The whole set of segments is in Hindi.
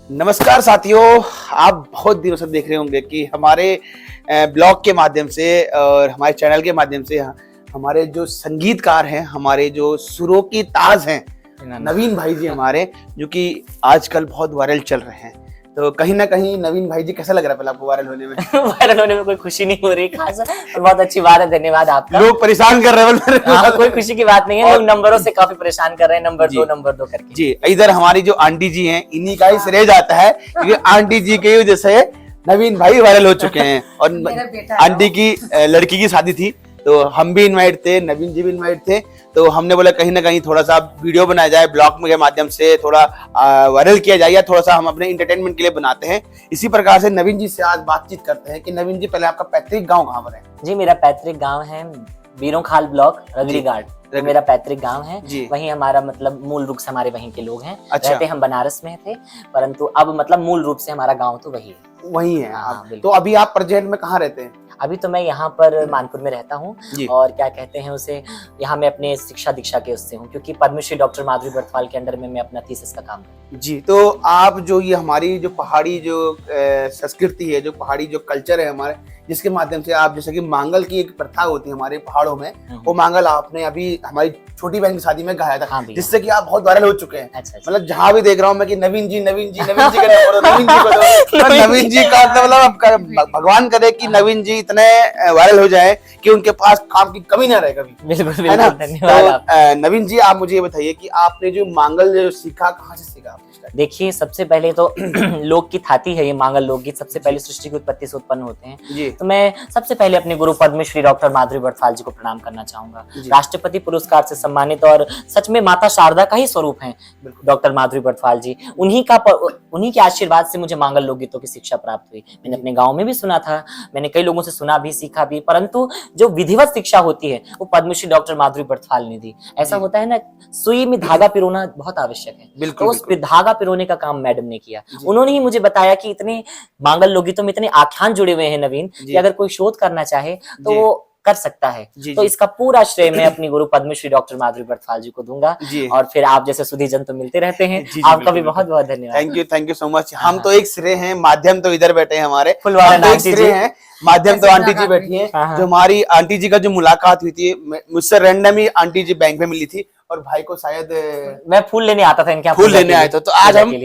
नमस्कार साथियों, आप बहुत दिनों से देख रहे होंगे कि हमारे ब्लॉग के माध्यम से और हमारे चैनल के माध्यम से हमारे जो संगीतकार हैं, हमारे जो सुरों की ताज हैं, नवीन भाई जी हमारे, जो कि आजकल बहुत वायरल चल रहे हैं। तो कहीं ना कहीं नवीन भाई जी, कैसा लग रहा है पहले आपको वायरल होने में? वायरल होने में कोई खुशी नहीं हो रही खास, और बहुत अच्छी बात है, धन्यवाद आपका। लोग परेशान कर रहे हैं। कोई खुशी की बात नहीं है, लोग नंबरों से काफी परेशान कर रहे हैं, नंबर दो करके। जी, इधर हमारी जो आंटी जी हैं, इन्हीं का ही श्रेय जाता है, क्योंकि आंटी जी की वजह से नवीन भाई वायरल हो चुके हैं। और आंटी की लड़की की शादी थी, तो हम भी इनवाइट थे, नवीन जी भी इनवाइट थे। तो हमने बोला कहीं ना कहीं थोड़ा सा वीडियो बनाया जाए, ब्लॉग के माध्यम से थोड़ा वायरल किया जाए, या थोड़ा सा हम अपने इंटरटेनमेंट के लिए बनाते हैं। इसी प्रकार से नवीन जी से आज बातचीत करते हैं कि नवीन जी, पहले आपका पैतृक गांव कहाँ पर है? जी, मेरा पैतृक गांव है बीरोंखाल ब्लॉक, रगड़ी घाट। तो मेरा पैतृक गांव है, वहीं हमारा मतलब मूल रूप से हमारे वहीं के लोग हैं। अच्छा। रहते हम बनारस में थे, परंतु अब मतलब मूल रूप से हमारा गांव तो वही है। वही है। हाँ, तो अभी आप प्रेजेंट में कहाँ रहते हैं? अभी तो मैं यहाँ पर मानपुर में रहता हूँ, और क्या कहते हैं उसे, यहाँ मैं अपने शिक्षा दीक्षा के उससे हूँ, क्योंकि पद्मश्री डॉक्टर माधुरी बर्थवाल के अंडर में मैं अपना थीसिस का काम करता हूँ। जी, तो आप जो ये हमारी जो पहाड़ी जो संस्कृति है, जो पहाड़ी जो कल्चर है हमारे, जिसके माध्यम से आप, जैसे कि मांगल की एक प्रथा होती है हमारे पहाड़ों में, वो मांगल आपने अभी हमारी छोटी बहन की शादी में गाया था, जिससे कि आप बहुत वायरल हो चुके हैं। मतलब जहां भी देख रहा हूँ मैं कि नवीन जी का नवीन जी का नवीन जी का मतलब भगवान करे कि नवीन जी इतने वायरल हो जाए कि उनके पास काम की कमी ना रहे कभी। बिल्कुल, है ना? धन्यवाद। तो नवीन जी, आप मुझे ये बताइए कि आपने जो मांगल जो सीखा, कहाँ से सीखा आपने? देखिए, सबसे पहले तो लोक की थाती है ये मांगल लोकगीत, सबसे पहले सृष्टि की उत्पत्ति से उत्पन्न होते हैं। तो मैं सबसे पहले अपने गुरु पद्मश्री डॉक्टर माधुरी बर्थवाल जी को प्रणाम करना चाहूंगा। राष्ट्रपति पुरस्कार से सम्मानित और सच में माता शारदा का ही स्वरूप है डॉक्टर माधुरी बर्थवाल जी। उन्हीं के आशीर्वाद से मुझे मांगल लोकगीतों की शिक्षा प्राप्त हुई। मैंने अपने गाँव में भी सुना था, मैंने कई लोगों से सुना भी, सीखा भी, परंतु जो विधिवत शिक्षा होती है वो पद्मश्री डॉक्टर माधुरी बर्थवाल ने दी। ऐसा होता है ना, सुई में धागा पिरोना बहुत आवश्यक है, तो उस धागा पिरोने का काम मैडम ने किया। उन्होंने ही मुझे बताया कि इतने मांगल लोकगीतों में इतने आख्यान जुड़े हुए हैं नवीन, कि अगर कोई शोध करना चाहे तो वो कर सकता है। तो इसका पूरा श्रेय मैं अपनी गुरु पद्मश्री डॉक्टर माधुरी बर्थवाल जी को दूंगा। और फिर आप जैसे सुधीजन तो मिलते रहते हैं, आपका भी बहुत बहुत धन्यवाद। Thank you so much. हम तो एक श्रेय हैं, माध्यम तो इधर बैठे हैं हमारे, श्रेय हैं माध्यम तो आंटी जी बैठी है। जो हमारी आंटी जी का जो मुलाकात हुई थी, मुझसे रैंडम ही आंटी जी बैंक में मिली थी, और भाई को शायद मैं फूल लेने आता था इनके, फूल लेने आए थे। तो आज हम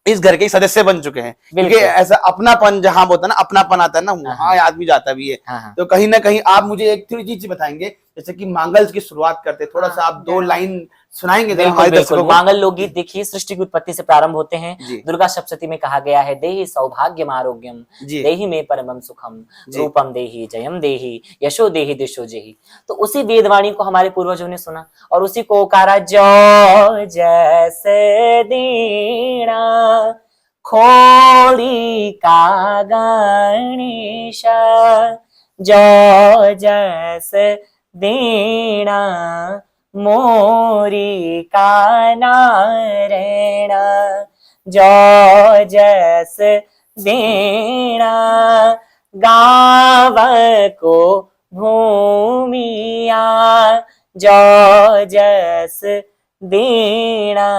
इस घर के सदस्य बन चुके हैं, क्योंकि ऐसा अपनापन जहां होता है ना, अपनापन आता है ना, वहां आदमी जाता भी है। तो कहीं ना कहीं आप मुझे एक थोड़ी चीज बताएंगे, जैसे कि मांगल की शुरुआत करते, थोड़ा सा आप 2 लाइन सुनाएंगे हमारे दर्शकों को? मांगल लोकगीत देखिए, सृष्टि की उत्पत्ति से प्रारंभ होते हैं। दुर्गा सप्तशती में कहा गया है, देहि सौभाग्यम आरोग्यम, देहि में परमम सुखम, रूपम देहि जयम देहि, यशो देहि दिशो जेहि। तो उसी वेदवाणी को हमारे पूर्वजों ने सुना, और उसी को ओकारा, जो जैसे दीना खोड़ी का गणेश, जो जैसे दीना मोरी का नारायण, जो जैस देना गाँव को भूमिया, जो जैस देना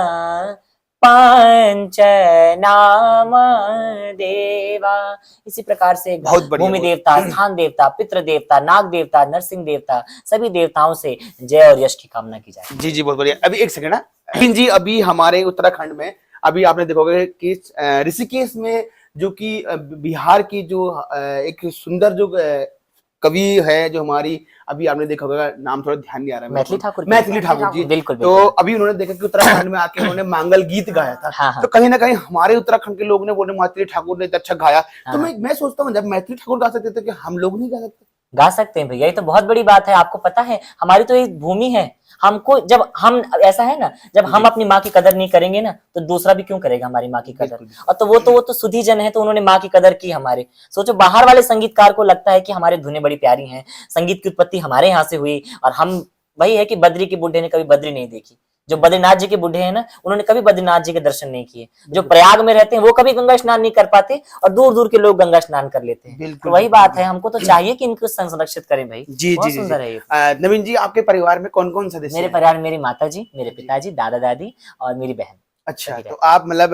पंच नाम देवा। इसी प्रकार से भूमि देवता, स्थान देवता, पितृ देवता, नाग देवता, नरसिंह देवता, सभी देवताओं से जय और यश की कामना की जाए। जी जी, बहुत बढ़िया। अभी एक सेकंड ना जी, अभी हमारे उत्तराखंड में, अभी आपने देखोगे कि ऋषिकेश में, जो कि बिहार की जो एक सुंदर जो कवि है, जो हमारी, अभी आपने देखा होगा, नाम थोड़ा ध्यान नहीं आ रहा है, मैथिली ठाकुर जी। बिल्कुल। तो अभी उन्होंने देखा कि उत्तराखंड में आके उन्होंने मांगल गीत गाया था। तो कहीं ना कहीं हमारे उत्तराखंड के लोग ने बोले मैथिली ठाकुर ने अच्छा गाया। तो मैं सोचता हूँ, जब मैथिली ठाकुर गा सकते थे, कि हम लोग नहीं गा सकते? गा सकते हैं भैया, ये तो बहुत बड़ी बात है। आपको पता है, हमारी तो एक भूमि है, हमको जब हम, ऐसा है ना, जब हम अपनी माँ की कदर नहीं करेंगे ना, तो दूसरा भी क्यों करेगा हमारी माँ की कदर? और तो वो तो सुधी जन है, तो उन्होंने माँ की कदर की हमारे। सोचो, बाहर वाले संगीतकार को लगता है कि हमारे धुनें बड़ी प्यारी हैं, संगीत की उत्पत्ति हमारे यहाँ से हुई, और हम, वही है कि बद्री के बुढ़े ने कभी बद्री नहीं देखी। जो बद्रीनाथ जी के बुढ़े हैं ना, उन्होंने कभी बद्रीनाथ जी के दर्शन नहीं किए। जो प्रयाग में रहते हैं वो कभी गंगा स्नान नहीं कर पाते, और दूर दूर के लोग गंगा स्नान कर लेते हैं। तो वही बात है, हमको तो चाहिए कि इनको संरक्षित करें भाई। जी बहुत जी सुंदर है ये। नवीन जी, आपके परिवार में कौन कौन सदस्य मेरे परिवार में मेरी माता जी, मेरे पिताजी, दादा दादी और मेरी बहन। अच्छा, तो आप मतलब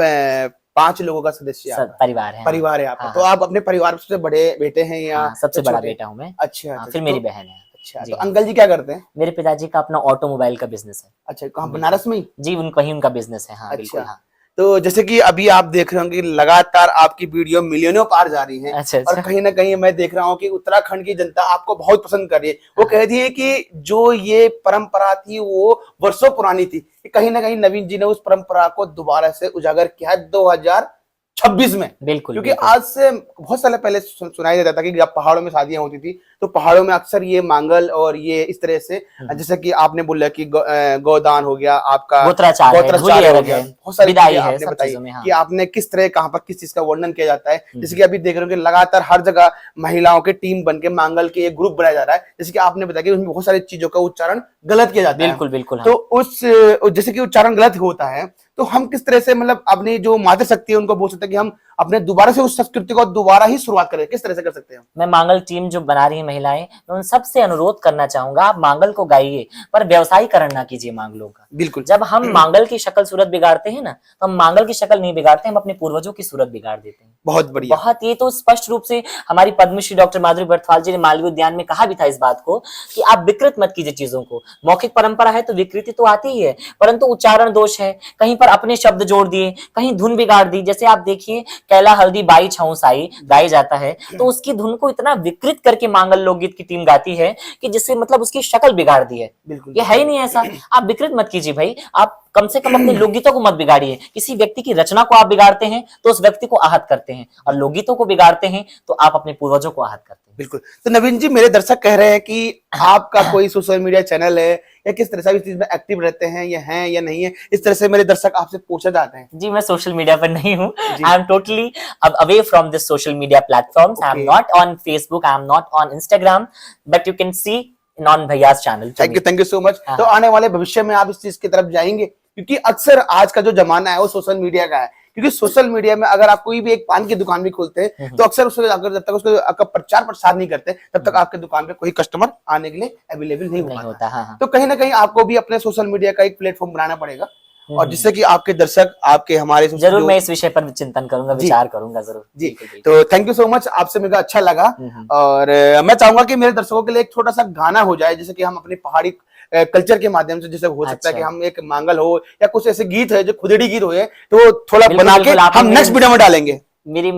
5 लोगों का सदस्य सब परिवार है। परिवार है आपका। हाँ, तो आप अपने परिवार में सबसे बड़े बेटे हैं या हाँ, सबसे बड़ा बेटा हूँ मैं। अच्छा, फिर मेरी बहन है। अच्छा, तो अंकल जी क्या करते हैं? मेरे पिताजी का अपना ऑटोमोबाइल का बिजनेस है। अच्छा, कहाँ बनारस में ही? जी, उनका ही उनका बिजनेस है। हाँ, बिल्कुल। अच्छा, तो जैसे कि अभी आप देख रहे होंगे लगातार आपकी वीडियो मिलियनों पार जा रही है। अच्छा, और कहीं ना कहीं मैं देख रहा हूँ कि उत्तराखंड की जनता आपको बहुत पसंद कर रही है। वो कहती है कि जो ये परंपरा थी वो वर्षों पुरानी थी, कि कहीं ना कहीं नवीन जी ने उस परंपरा को दोबारा से उजागर किया है 2026 में। बिल्कुल, क्योंकि आज से बहुत साल पहले सुनाई देता था कि जब पहाड़ों में शादियां होती थी तो पहाड़ों में अक्सर ये मांगल और ये इस तरह से, जैसे कि आपने बोला कि गोदान हो गया, आपका गोत्राचार हो गया, बहुत सारी विदाई चीजें है, आपने सब बताई चीजों में। हाँ। कि आपने किस तरह कहां पर किस चीज का वर्णन किया जाता है। जैसे कि अभी देख रहे हो कि लगातार हर जगह महिलाओं के टीम बन के मांगल के एक ग्रुप बनाया जा रहा है। जैसे कि आपने बताया कि उसमें बहुत सारी चीजों का उच्चारण गलत किया जाता है। बिल्कुल बिल्कुल। तो उस जैसे कि उच्चारण गलत होता है तो हम किस तरह से मतलब अपनी जो मातृशक्ति है उनको बोल सकते हैं कि हम अपने दोबारा से उस संस्कृति को दोबारा ही शुरुआत करें, किस तरह से कर सकते हैं? मैं मांगल टीम जो बना रही है महिलाएं, मैं उन सबसे अनुरोध करना चाहूंगा, आप मांगल को गाइए पर व्यवसायीकरण ना कीजिए मांगलों का। बिल्कुल। जब हम मांगल की शक्ल सूरत बिगाड़ते हैं ना, तो हम मांगल की शक्ल नहीं बिगाड़ते, हम अपने पूर्वजों की सूरत बिगाड़ देते हैं। बहुत बढ़िया। बहुत, ये तो स्पष्ट रूप से हमारी पद्मश्री डॉक्टर माधुरी बड़थवाल जी ने मालवीय उद्यान में कहा भी था इस बात को कि आप विकृत मत कीजिए चीजों को। मौखिक परंपरा है तो विकृति तो आती ही है, परंतु उच्चारण दोष है, कहीं पर अपने शब्द जोड़ दिए, कहीं धुन बिगाड़ दी। जैसे आप देखिए कैला हल्दी बाई छऊ साई गाया जाता है, तो उसकी धुन को इतना विकृत करके मांगल लोकगीत की टीम गाती है कि जिससे मतलब उसकी शक्ल बिगाड़ दी है। बिल्कुल, ये है ही नहीं ऐसा। आप विकृत मत कीजिए भाई, आप कम से कम अपने लोकगीतों को मत बिगाड़िए। किसी व्यक्ति की रचना को आप बिगाड़ते हैं तो उस व्यक्ति को आहत करते हैं, और लोकगीतों को बिगाड़ते हैं तो आप अपने पूर्वजों को आहत करते हैं। बिल्कुल। तो नवीन जी, मेरे दर्शक कह रहे हैं कि आपका कोई सोशल मीडिया चैनल है या किस तरह से इस चीज में एक्टिव रहते हैं, या हैं या नहीं है, इस तरह से मेरे दर्शक आपसे पूछना चाहते हैं। जी, मैं सोशल मीडिया पर नहीं हूँ। I am totally away from this social media platforms. I am not on Facebook, I am not on Instagram, but you can see non भैयास channel. Thank you so much. तो आने वाले भविष्य में आप इस चीज की तरफ जाएंगे, क्योंकि अक्सर आज का जो जमाना है वो सोशल मीडिया का है। क्योंकि सोशल मीडिया में अगर आप कोई भी एक पान की दुकान भी खोलते हैं तो अक्सर उसको अगर जब तक उसको आपका प्रचार प्रसार नहीं करते तब तक आपके दुकान पे कोई कस्टमर आने के लिए अवेलेबल नहीं होता। हाँ। तो कहीं ना कहीं आपको भी अपने सोशल मीडिया का एक प्लेटफॉर्म बनाना पड़ेगा, और जिससे कि आपके दर्शक आपके हमारे जरूर मैं इस विषय पर चिंतन करूंगा, विचार करूंगा जरूर जी। तो थैंक यू सो मच, आपसे मिलकर अच्छा लगा। और मैं चाहूंगा कि मेरे दर्शकों के लिए एक छोटा सा गाना हो जाए, जैसे कि हम अपनी पहाड़ी कल्चर के माध्यम से, जैसे हो सकता है कि हम एक मांगल हो या कुछ ऐसे गीत है जो खुदेड़ी गीत हो, तो थोड़ा बना के हम नेक्स्ट वीडियो में डालेंगे। मेरी